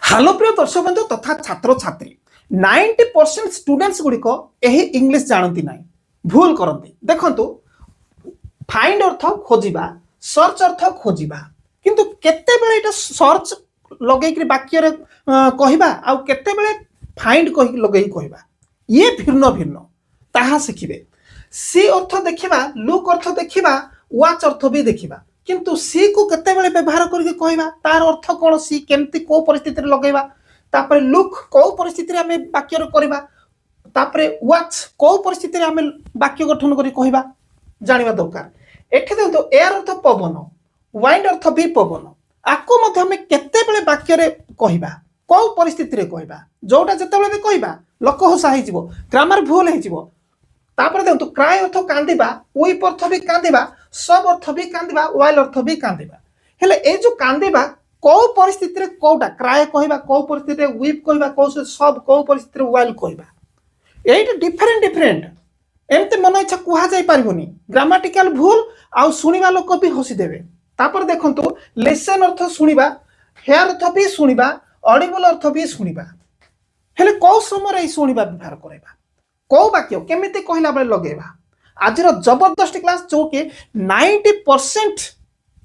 Hello प्रिय दर्शक बंधु तथा छात्र छात्री 90% स्टूडेंट्स गुड़िक यही इंग्लिश जानती ना भूल करती देखंतु फाइंड अर्थ खोजिबा सर्च अर्थ खोजिबा किंतु केते बेले एटा सर्च लगेक वाक्य रे कहिबा आ केते बेले फाइंड कहि लगेई कहिबा ये भिन्न भिन्न ताहा शिखिबे सी अर्थ देखिबा लुक अर्थ देखिबा वाच अर्थ भी देखिबा किंतु सी को केते बेले व्यवहार करके कहबा तार अर्थ कोन सी केमती को परिस्थिति रे लगेबा तापर लुक को परिस्थिति रे हमें वाक्य रे करबा तापर वाच को परिस्थिति रे हमें वाक्य गठन करी कहबा जानिबा दरकार एठे देखो एयर अर्थ पवन वाइंड अर्थ भी पवन आको मध्य हमें केते बेले वाक्य रे कहबा को परिस्थिति रे कहबा जोटा जते बेले भी कहबा लोक हसा हे जिवो ग्रामर भूल हे जिवो तापर देखो क्राय अर्थ कांदिबा वीप अर्थ भी कांदिबा सब अर्थ भी कांदिबा वाइल अर्थ भी कांदिबा हेले ए जो कांदिबा को परिस्थिति रे कोटा क्राय कहबा को परिस्थिति रे वीप कहबा को सब को परिस्थिति रे वाइल कहबा एटा डिफरेंट डिफरेंट एमते मन इच्छा कुहा जाई पारिबोनी ग्रामेटिकल भूल आ सुनिबा लोक भी हसी देबे तापर देखंतु लिसन अर्थ सुनिबा हेयर अर्थ भी सुनिबा ऑडिबल अर्थ भी सुनिबा हेले को समय रे सुनिबा व्यवहार करबा को वाक्य केमिति कहला बेले लगेबा आजर जबरदस्त क्लास जो कि 90%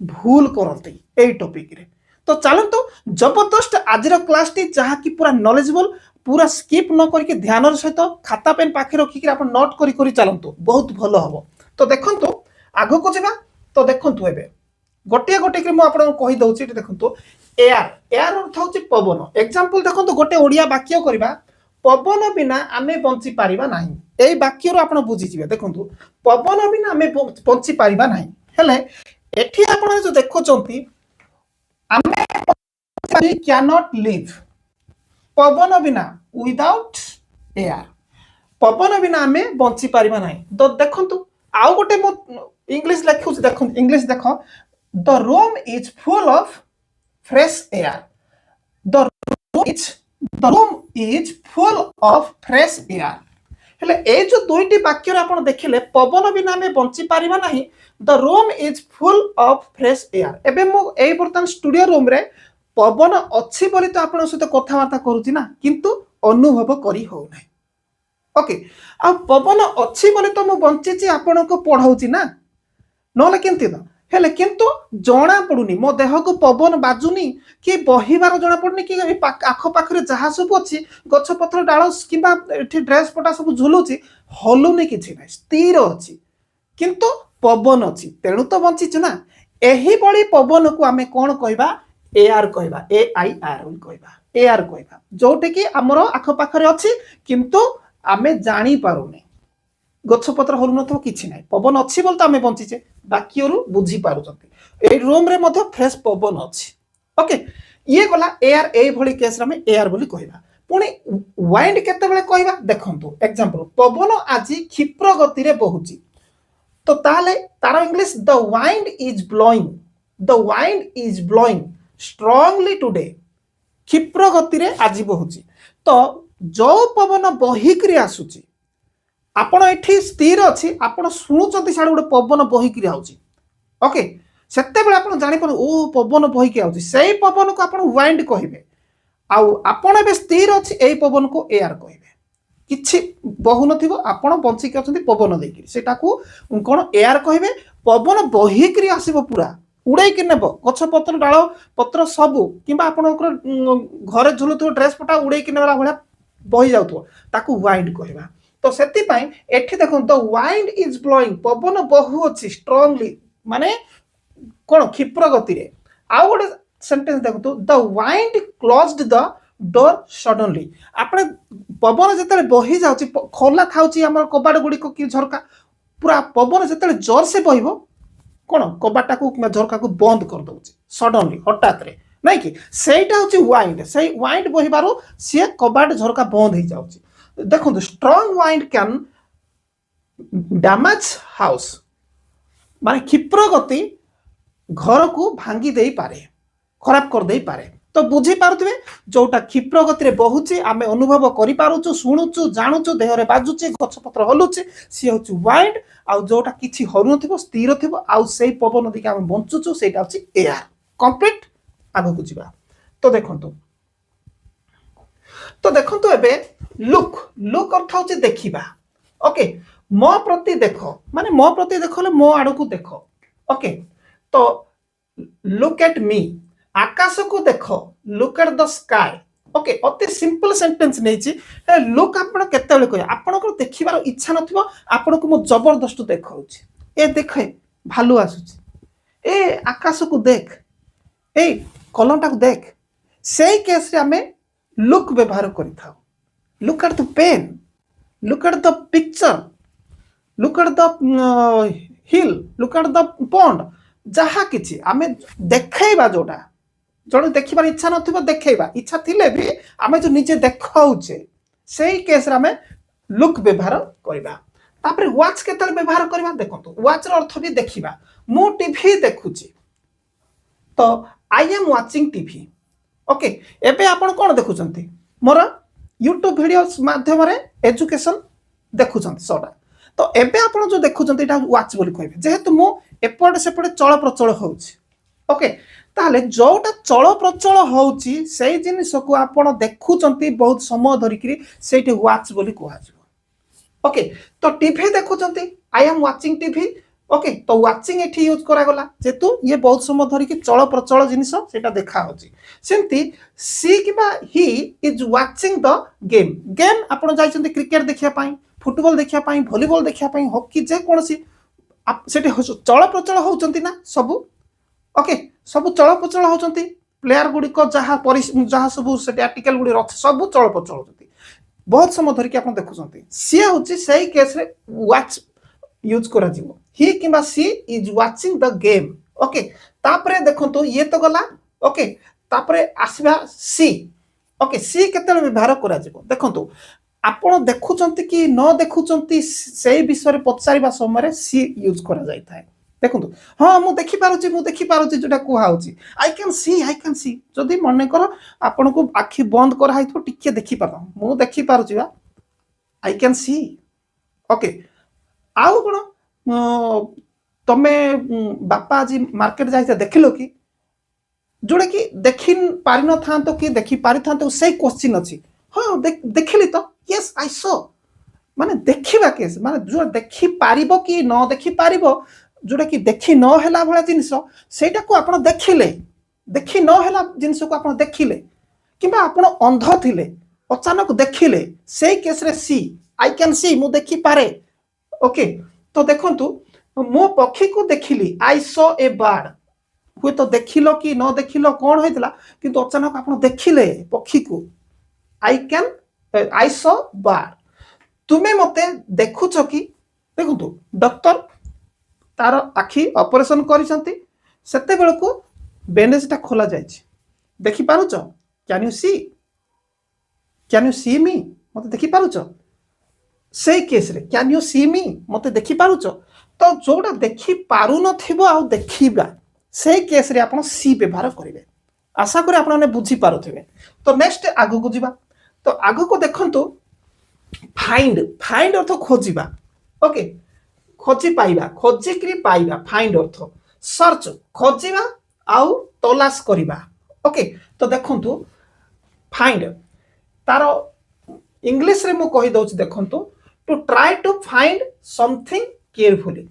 भूल करती ए टॉपिक रे तो चलतो जबरदस्त आजर क्लास टी जहा कि पूरा नॉलेजेबल पूरा स्किप न करके ध्यान सहित खाता पेन पाखे रखिक आप नोट करी करी चलतु बहुत भल हम तो देखंतु आगो को जीवा तो देखंतु एबे गोटे गोटे के मु आपन कहि दउची देखंतु एयर एयर अर्थ होची पवन एग्जांपल देखंतु गोटे ओडिया वाक्य करबा पवन बिना आमे बंची पारिबा नाही एई वाक्य रो आपण बुझी जिवे देखंतु पवन बिना आमे बंची पारिबा नाही हेले एठी आपण जो देखो चंती आमे कैन नॉट लिव पवन बिना विदाउट एयर पवन बिना आमे बंची पारिबा नाही तो देखंतु आउ गोटे मो इंग्लिश लिखु देखो इंग्लिश देखो the room is full of fresh air the room is full of fresh air हेले ए जो दुईटी वाक्य आपण देखिले पवन बिना में बंची पारिबा नाही the room is full of fresh air एबे मो एई बर्तन स्टूडियो रूम रे पवन अछि बोली तो आपण सहित कथा वार्ता करूची ना किंतु अनुभव करी हो नाही ओके आ पवन अछि बोली तो मो बंची ची आपण को पढाउची ना नले केंती तो हेले किंतु जणा पडुनी मो देह को पवन बाजुनी कि बहिबार जणा पडनी कि आख पाखरे जहा सब अछि गछ पत्र डाळ किबा एठी ड्रेस पटा सब झुलुची हलुनी किछि नै स्थिर अछि किंतु पवन अछि तेणु तो बंची छु ना एही बळी पवन को हमें कोन कहबा एआर कहबा ए आई आर कहबा एआर कहबा जोटे कि हमरो आख पाखरे अछि किंतु आमे जानि पारुनी गछपत्र हलु न किछि नाही पवन अछि बोल तो आमे बंचीचे वाक्यरु बुझी पारुचंती ए रूम रे मध्ये फ्रेश पवन अछि ओके ये गला एयर ए भली केस रे हमें एयर बोली कहबा पुनी वाइंड केते बेले कहबा देखंतु एग्जांपल पवन आजि क्षिप्र गति रे बहुची तो ताले तार English the wind is blowing strongly today क्षिप्र गति रे आजि बहुची तो जो पवन बहिकरी आसुची आपण एठी स्थिर अछि आपण सुनुचंती साडे गोटे पवन बहिकरी आउची ओके सेते बेले आपण जानि पर ओ पवन बहिकरी आउची सेही पवन को आपण वाइंड कहिबे आउ आपण बे स्थिर अछि एई पवन को एयर कहिबे किछि बहु नथिबो आपण बंची के अछंती पवन देकरी सेटा को कोन एयर कहिबे पवन बहिकरी आसीबो पूरा उड़ाई के नेबो गछ पत्र डाळ पत्र सबु किबा आपणकर घरे झुलुथो ड्रेस पटा उड़ाई के नेबा भला बहि जाउथो ताकू वाइंड कहिबा तो सेति पाई एठी देखो द वाइंड इज ब्लोइंग पवन बहु अछि स्ट्रांगली माने कोन क्षिप्र गति रे आ गोटे सेंटेंस देखो the wind closed the door suddenly आपने पवन जतले बहि जाउची खोला थाउची हमर कबाड़ गुडी को कि झरका पूरा पवन जतले जोर से बहिबो कोन कबाटा को कि झरका को बंद कर दोची सडनली हठात रे नै कि सेटा होची वाइंड सेई वाइंड बहिबारो से कबाड़ झरका बंद हो जाउची देखो strong wind can damage house माने क्षिप्र गति घर को भांगी दे पारे खराब कर दे पारे तो बुझी पारुथिबे जोटा क्षिप्र गति रे बहुची आमे अनुभव करि पारुचु सुनुचु जानुचु देह रे बाजुची गछ पत्र हलुची सी होची वाइंड आ जोटा किछि हरु नथिबो स्थिर थिबो आ सेही पवन दिके आमे बंचुचु सेटा होची एयर कंप्लीट आगो को जिबा तो देखंतु तो देखो एबे लुक लुक अर्थ हूँ देखा ओके मो प्रति देख माने मो प्रति देख मो आड़ को देख ओके तो लुक एट मी आकाश को देख look at the sky okay अति सिंपल सेंटेंस नहीं लुक आपण केते कह आपण देखिबार इच्छा नथिबो आपण को मो जबरदस्त देखाउछि ए देखे भालू आसुछि ए आकाश को देख ए कलमटा को देख से केस रे आमे लुक व्यवहार करिथाउ look at the pen look at the picture look at the hill look at the pond जहा किछि आमे देखैबा जोटा जड़े देखिबार इच्छा नथिबो देखैबा इच्छा थिले भी आमे जो निजे देखाउछे सेही केस रे आमे लुक व्यवहार करबा तापर वाच केतल व्यवहार करबा देखंतु वाच रो अर्थ भी देखिबा मु टीवी देखुची तो आई एम वाचिंग टीवी ओके एबे आपण कोन देखुचंती मोर यूट्यूब वीडियोस माध्यम रे एजुकेशन देखुचंती सोडा तो एबे आपण जो देखुचंती एटा वाच बोली कहबे जेहेतु मु एपट सेपट चल प्रचल होउची ओके ताहले जोटा चल प्रचल होउची सेही जिनिस को आपण देखुचंती बहुत समय धरिकरी सेठी वाच बोली कहजिवो ओके तो टीवी देखुचंती I am watching TV okay तो वाचिंग एठी यूज करा गला जेतु ये बहुत समय धरिकी चल प्रचल जिनिस सेटा देखा होची सेंती सी किबा he is watching the game game आपण जाइचंती क्रिकेट देखिया पाई फुटबॉल देखिया पाई वॉलीबॉल देखिया पाई हॉकी जे कोनसी सेठी चल प्रचल होउचंती ना सब ओके सब चल प्रचल होउचंती प्लेयर गुडी को जहा सब सेठी आर्टिकल गुडी रथ सब चल प्रचल होउचंती बहुत समय धरिकी आपण देखुचंती सी होची सही केस रे वाच यूज करा जीवो ही किबा she is watching the game okay तापरे देखंतु ये तो गला ओके तापरे आसीबा सी ओके सी केतल व्यवहार करा जीवो देखंतु आपण देखुचंती कि न देखुचंती सेही विषय रे पचारिबा समय सी यूज करा जाय थाए देखंतु हां मु देखि पारुची जोटा कुहा होची आई कैन सी जदी मने कर आपण को आखि बंद कर हाइथो टिके देखि पारो मु देखि पारुची बा आई कैन सी ओके आउ कोन तमे बापा आज मार्केट जाइते देखिलो कि जोड़े कि देखि पारि न थांतो कि देखि पारि थांतो सही क्वेश्चन अछि हां देखिली तो यस आई सो माने देखिबा केस माने जो देखि पारिबो कि न देखि पारिबो जोड़ा कि देखि न हैला भला जिनिस सेटा को आपण देखिले देखि न हैला जिनिस को आपण देखिले किबा आपण अंध थिले अचानक देखिले सेही केस रे सी आई कैन सी मु देखि पारे ओके तो देखंतु मो पक्षी को देखिली आई सो ए बर्ड हुए तो देखिलो कि न देखिलो कोन होइतला किंतु अचानक आपण देखिले पक्षी को आई सो बर्ड तुमे मते देखुछो कि देखंतु डॉक्टर तार आखि ऑपरेशन करिसंती सेते बेल को बैंडेजटा खोला जायछि देखि पारुछ कैन यू सी मी मते देखि पारुछ से केस रे कैन यू सी मी मते देखि पारुछ तो जोटा देखि पारु नथिबो आ देखिबा से केस रे आपण सी व्यवहार करिवे आशा करी आपण ने बुझी पारुथिबे तो नेक्स्ट आगु को जिबा तो आगु को देखंतु फाइंड अर्थ खोजिबा ओके खोजी पाइबा खोजिकरी पाइबा फाइंड अर्थ सर्च खोजिबा आउ तलाश करिबा ओके तो देखंतु फाइंड तारो इंग्लिश रे मु कहि दउछि देखंतु to try to find something carefully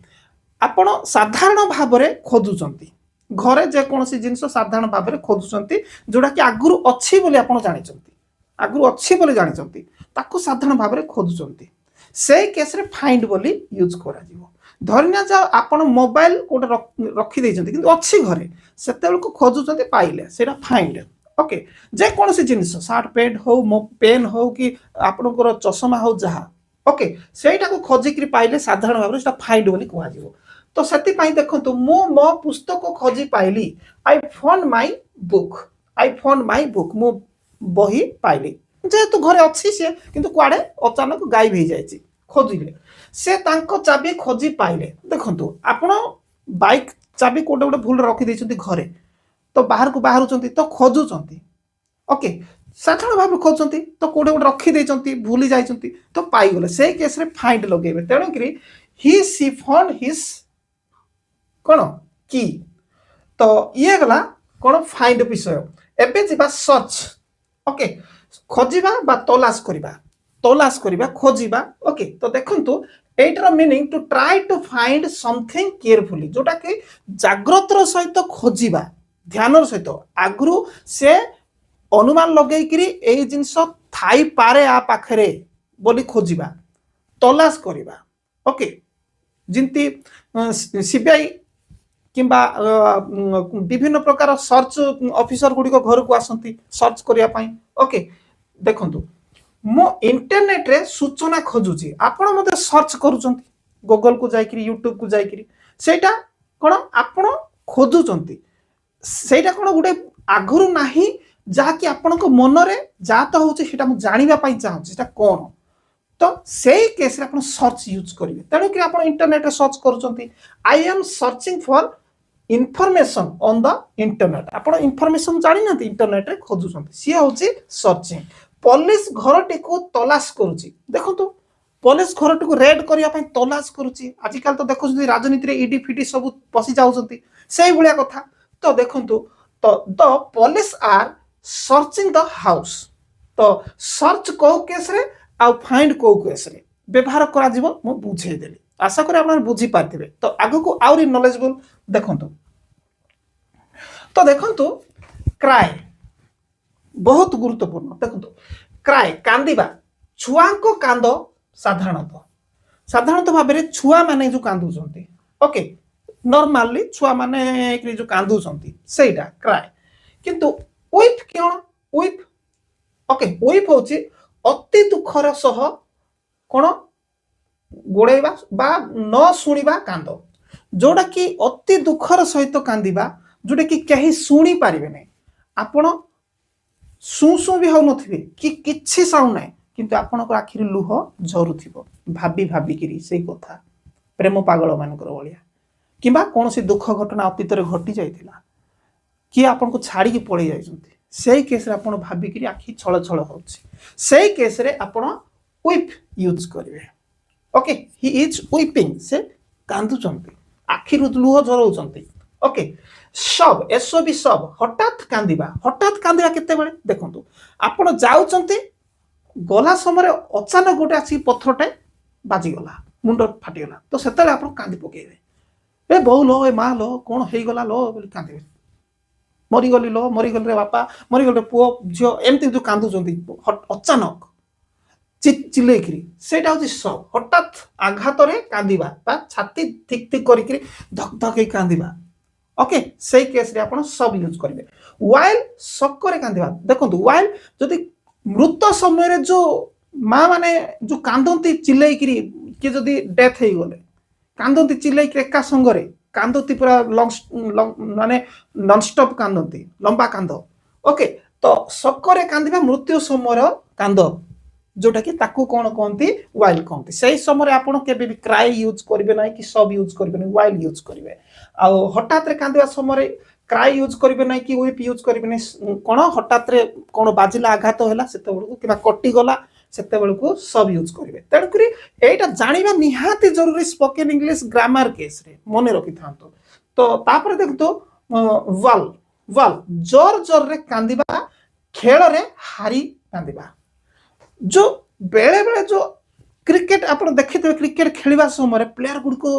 आपण साधारण भाव रे खोजुचंती घरे जे कोनसी जिंस साधारण भाव रे खोजुचंती जोडा कि आगुरु अछि बोली आपण जानिचंती आगुरु अछि बोली जानिचंती ताकू साधारण भाव रे खोजुचंती से केस रे फाइंड बोली यूज करा जीवो धरनिया जा आपण मोबाइल कोड रखी देइचंती किंतु अछि घरे सेतेल को खोजुचंती पाइले सेटा फाइंड ओके जे कोनसी जिंस शार्ट पेन हो पेन हो कि आपनकर चश्मा हो जहा ओके सेटा को खोजिकरी पाइले साधारण भाव रे सेटा फाइंड बोली कहवा जीवो तो सेति पई देखंतु मो पुस्तक को खोजी पाइली आई फाउंड माय बुक मो बही पाइली जेहेतु घरे अच्छी से किंतु कुआडे अचानक गायब हो जाए खोजिले से तांको चाबी खोजी पाइले देखंतु आपण बाइक चाबी कोटे गोटे भूल रखी देइछंती घरे तो बाहर को बाहरुचंती तो खोजुचंती ओके साधारण भाव खोजुचंती तो कोटे गोटे रखी देइछंती भूली जाइछंती तो पाई गले से केस रे फाइंड लगेबे तेणु करी ही सी फाउंड हिज कोन की तो ये गला कोन फाइंड विषय एबे जिबा सर्च ओके खोजिबा बा तलाश करिबा खोजिबा ओके तो देखंतु एटार meaning to try to find something carefully जोटा कि जाग्रतर सहित खोजिबा ध्यानर सहित आगु से अनुमान लगेकरी एई जिंस थाई पारे आ पाखरे बोली खोजिबा तलाश करिबा ओके जिंती सीबीआई किंबा विभिन्न प्रकार सर्च ऑफिसर गुडी को घर को आसंती सर्च करिया पई ओके देखंतु मो इंटरनेट रे सूचना खोजुची आपण मते सर्च करूचंती गूगल को जाईकरी यूट्यूब को जाईकरी सेटा कोन आपण खोजुचंती सेटा कोन गुडे आगरु नाही जा कि आपण को मन रे जा तो होची सेटा मु जानिबा पई चाहूची सेटा कोन तो सेही केस रे आपण सर्च यूज करिवे तणो कि आपण इंटरनेट रे सर्च करूचंती I am searching for information on the internet आपण इनफॉरमेशन जानि ना इंटरनेट रे खोजुचंती सी होची सर्चिंग पुलिस घरटी को तलाश करूची देखंतु पुलिस घरटी को रेड करिया पई तलाश करूची आजिकल तो देखो राजनीति रे ईडी फिडी सब पसी जाउचंती सेही भलिया कथा तो देखंतु तो the police are searching the house तो सर्च को केस रे आ फाइंड को केस रे व्यवहार करा जीवो मु बुझे देली आशा करी आपण बुझी पारथिबे तो आगु को आउरी नॉलेजेबल देखंतु तो देखंतु क्राई बहुत गुरुत्वपूर्ण देखो क्राई कांदिबा छुआ को कांद साधारणतः भाव में छुआ माने जो कांदुचंती ओके नॉर्मली छुआ माने जो कांदुचंती सेटा क्राई किंतु वीप कोन वीप ओके वीप होची अति दुखर सह कोन गोड़ेबा बा न सुनिबा कांद जोड़ा कि अति दुखर सहित कांदिबा जोड़ा कि कहीं सुनी पारिबे नै आपण सुसु भी हो नथिबे कि किछि साउंड नै किंतु आपनकर आखिर लुह झरुथिबो भाबी भाबी किरी सेई कथा प्रेम पागल मानकर बलिया किबा कोनोसी दुख घटना अतीत रे घटी जाइथिला कि आपन को छाड़ी के पळै जाइछंती सेई केस रे आपन भाबी किरी आखि छळ छळ होछि सेई केस रे आपन वीप यूज करिवे ओके ही इज वीपिंग से कांदुचंती आखिर लुह झरउचंती ओके सब एसओबी सब हठात कांदिबा केते बेले देखंतु आपण जाउचंती गला समय अचानक गोटे आसी पत्थरटे बाजी गला मुंड फाटी गला तो सेतले आपण कांदी पकेइबे ए बहु लो ए मा लो कोन हेई गला लो बोली कांदिबे मरी गली रे बापा मरी गल रे पुओ झियो एमती जो कांदुचंती अचानक चिल्लेकिरी सेटा होची सब हठात आघात रे कांदिबा बा छाती थिक थिक करिकरी धक धक कांदिबा ओके सही केस रे आपण सब यूज करिवे वाइल सक्कर कांदिबा देखंतु वाइल जदि मृत समय रे जो मां माने जो कांदंती चिल्लै किरी कि जदि डेथ हे गले कांदंती चिल्लै कि एका संगरे कांदंती पूरा लॉन्ग माने नॉन स्टॉप कांदंती लंबा कांद ओके तो सक्कर कांदिबा मृत्यु समय कांद जोटा कि ताकू कोन कहंती वाइल कहंती सही समय आपण केबे भी क्राई यूज करिवे नै कि सब यूज करिवे नै वाइल यूज करिवे आ हठात रे कांदिबा समय क्राई यूज करिवे नै कि वीप यूज करिवे नै कोन हठात रे कोन बाजिला आघात होला सेते बेलकु किबा कटि गला सेते बेलकु सब यूज करिवे तण करी एटा जानिबा निहाती जरूरी स्पोकन इंग्लिश ग्रामर केस रे मने रखि थांतो तो तापर देखतो वाल जोर जोर रे कांदिबा खेल रे हारी कांदिबा जो बेले बेले जो क्रिकेट आपण देखिथे क्रिकेट खेलवा समय प्लेयर गुडी को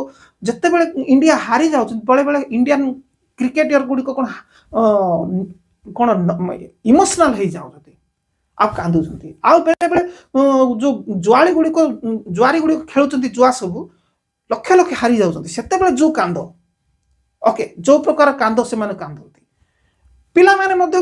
जत्ते बेले इंडिया हारी जाउ बेले बेले इंडियन क्रिकेटर गुडी को कोन इमोशनल हे जाउ आ कांदु जंती आ बेले बेले जो जुआली गुडी को खेलुचंती जुआ सब लक्ष लक्ष हारी जाउ सेते बेले जो कांद ओके जो प्रकार कांद से माने कांदती पिला माने मध्य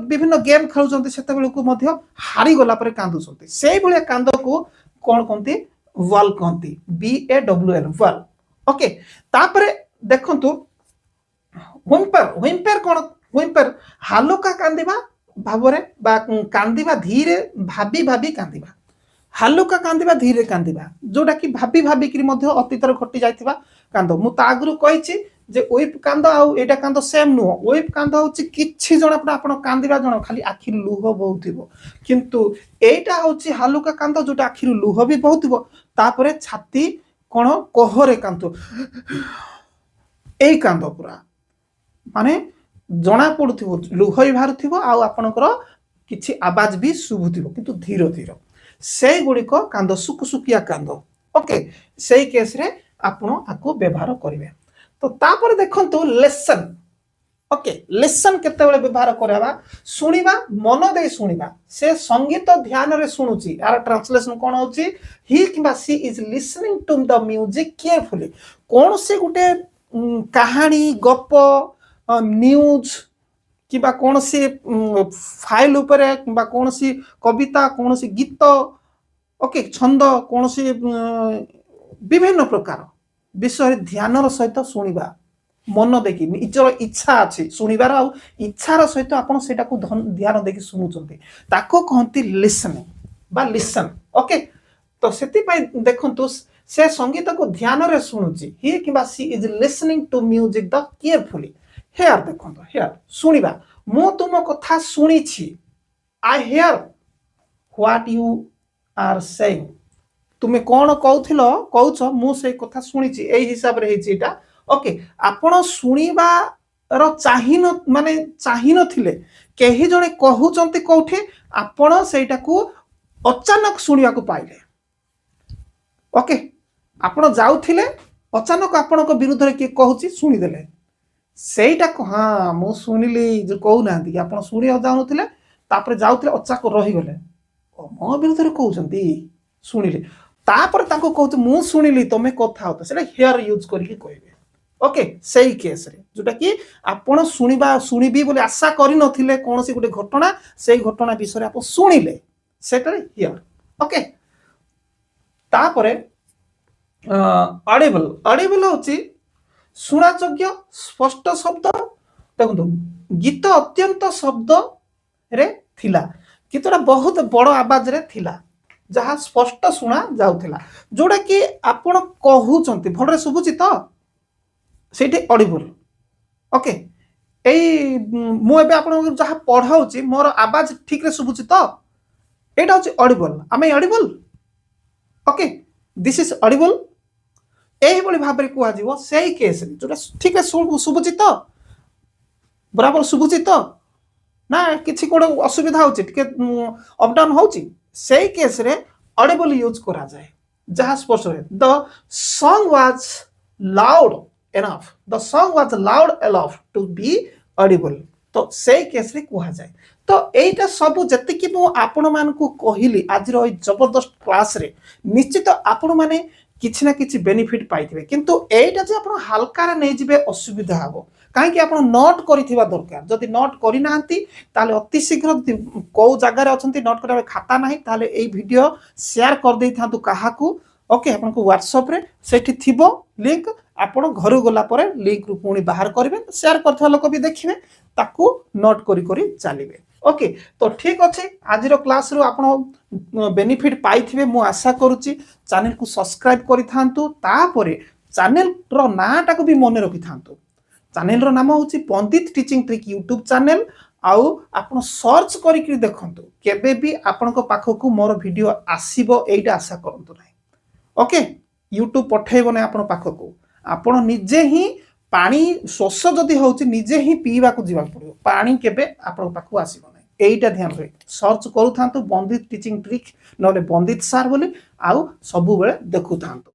विभिन्न गेम खेलुचंती सेते बेले को मध्य हारी गला पर कांदुचंती सेही भलिया कांद को कोन कहंती वाल कहंती BAWL वाल ओके तापरे देखंतु व्हिम्पर कोन व्हिम्पर हालुका कांदिबा भाबरे बा कांदिबा धीरे भाबी भाबी कांदिबा हालुका कांदिबा धीरे कांदिबा जोटा कि भाबी भाबी कि मध्य अतीतर घटी जाइतिबा कांद मु ता आगरु कहिछि जे वीप कांद आ एटा कांद सेम नो वीप कांद होछि किछि जण आपण कांदिबा जण खाली आखि लुह बहुथिबो किंतु एटा होछि हालुका कांद जोटा आखि लुह भी बहुथिबो तापरे छाती कोन कोहरे कांद एई कांद पूरा माने जना पडुथिबो लुह ही बाहरुथिबो आ आपनकर କିଛି ଆବାଜ ବି ଶୁଭୁଥିବ କିନ୍ତୁ ଧୀର ଧୀର ସେଇଗୁଡ଼ିକ କାନ୍ଦ ସୁକୁସୁକିଆ କାନ୍ଦ ଓକେ ସେଇ କେସ୍ରେ ଆପଣ ଆକୁ ବ୍ୟବହାର କରିବେ। ତ ତାପରେ ଦେଖନ୍ତୁ ଲେସନ୍ ଓକେ ଲେସନ୍ କେତେବେଳେ ବ୍ୟବହାର କରିବା ଶୁଣିବା ମନ ଦେଇ ଶୁଣିବା ସେ ସଙ୍ଗୀତ ଧ୍ୟାନରେ ଶୁଣୁଛି यार ट्रांसलेशन कौन होची ही किंबा she is listening to the music carefully कौन से गुटे कहानी गप न्यूज किंबा कौन सी फाइल उपरे किंबा कौन सी कविता कौन सी गीत ओके छंद कौन सी विभिन्न प्रकार विषय ध्यानर सहित शुणा मन देखि निजर इच्छा अच्छी शुणिबार आ इच्छार सहित आप ध्यान देखि शुणुचंती ताको कहती लिसनिंग बा लिसन ओके तो सेतिपाई देखंतु से संगीत को ध्यान रे शुणुची ही किबा she is listening to music the carefully hear देखंतु हेयर शुणिबा मु तुम कथा शुणिछि I hear what you are saying तुमे कोन कहउथिलो कहउछ मु से कथा शुणिछि एई हिसाब रे हेछि एटा ओके आपण शुणिबार चाहिन माने चाहिन थिले केही जणे कहउचंती कोठी आपण सेटाकू अचानक शुणिया को पाइले ओके आपण जाउथिले अचानक आपण को विरुद्ध रे के कहउची शुणी देले सेटा को हां मु शुनिली जो कहउ नांती कि आपण शुणी जाउनथिले तापर जाउथिले अचानक रही गले मो विरुद्ध रे कहउचंती शुनिले तापर ताको कहउच मु शुनिली तमे कथा होत सेटा हियर यूज करिके कहबे ओके सही केस रे जोटा कि आपण शुणिबी बोले आशा करि नथिले कोनसी गुटे घटना सेही घटना विषय आप शुणिले सेटारे हियर ओके तापरे ऑडिबल ऑडिबल होची सुनायोग्य स्पष्ट शब्द देखो गीत अत्यंत शब्द रे थिला गीतटा बहुत बड़ आवाज रे थिला जहाँ स्पष्ट शुणा जाउथिला जोटा कि आपण कहउचंती भलरे सुबुची तो सेठी ऑडिबल ओके एई मु एबे आपण जहाँ पढ़ाउची मोर आवाज ठीक रे सुबुची तो एटा होची ऑडिबल आमे Audible okay this is Audible एही बळी भाबरे कुआ जीवो सेही केस रे जोटा ठीक रे सुबुची तो बराबर सुबुची तो ना किछि कोड असुविधा होची टिके अप डाउन होची सेही केस रे ऑडिबल यूज करा जाए जहाँ स्पष्ट रे the song was loud enough the song was loud enough to be audible तो से केस रे कुहा जाए तो एटा सब जति कि मु आपण मान को कहिली आज रो जबरदस्त क्लास रे निश्चित आपण माने किछि ना किछि बेनिफिट पाइथिबे किंतु एटा जे आपण हल्का रे नै जिवे असुविधा हबो काहे कि आपण नोट करिथिबा दरकार जदि नोट करि नांती ताले अति शीघ्र को जगह रे अछंती नोट करबे खाता नाही ताले एई वीडियो शेयर कर देई थांतु काहाकू ओके आपन को व्हाट्सएप रे सेठी थिबो लिंक आपण घर गला परे लिंक रु पुणी बाहर करिवे शेयर करथवा लोक भी देखिबे ताकू नोट करी करी चलिबे ओके तो ठीक अछि आज रो क्लास रु आपण बेनिफिट पाइथिबे मु आशा करूची चैनल को सब्सक्राइब करि थांतु तापरे चैनल रो नाटा को भी मने रखि थांतु चैनल रो नाम होची पंडित टीचिंग ट्रिक यूट्यूब चैनल आउ आपण सर्च करी कि देखंतु केबे भी आपण को पाखो को मोर वीडियो आसीबो एटा आशा करंतु नै ओके यूट्यूब पठेइबो नै आपण पाखो को आपण निजे ही पानी शोष जदि होची निजे ही पीवा को जीवा पड़ियो पानी केबे आपण पाखो आसीबो नै एटा ध्यान रे सर्च करू थांतु पंडित टीचिंग ट्रिक नले पंडित सर बोली आउ सब बेले देखु थांतु।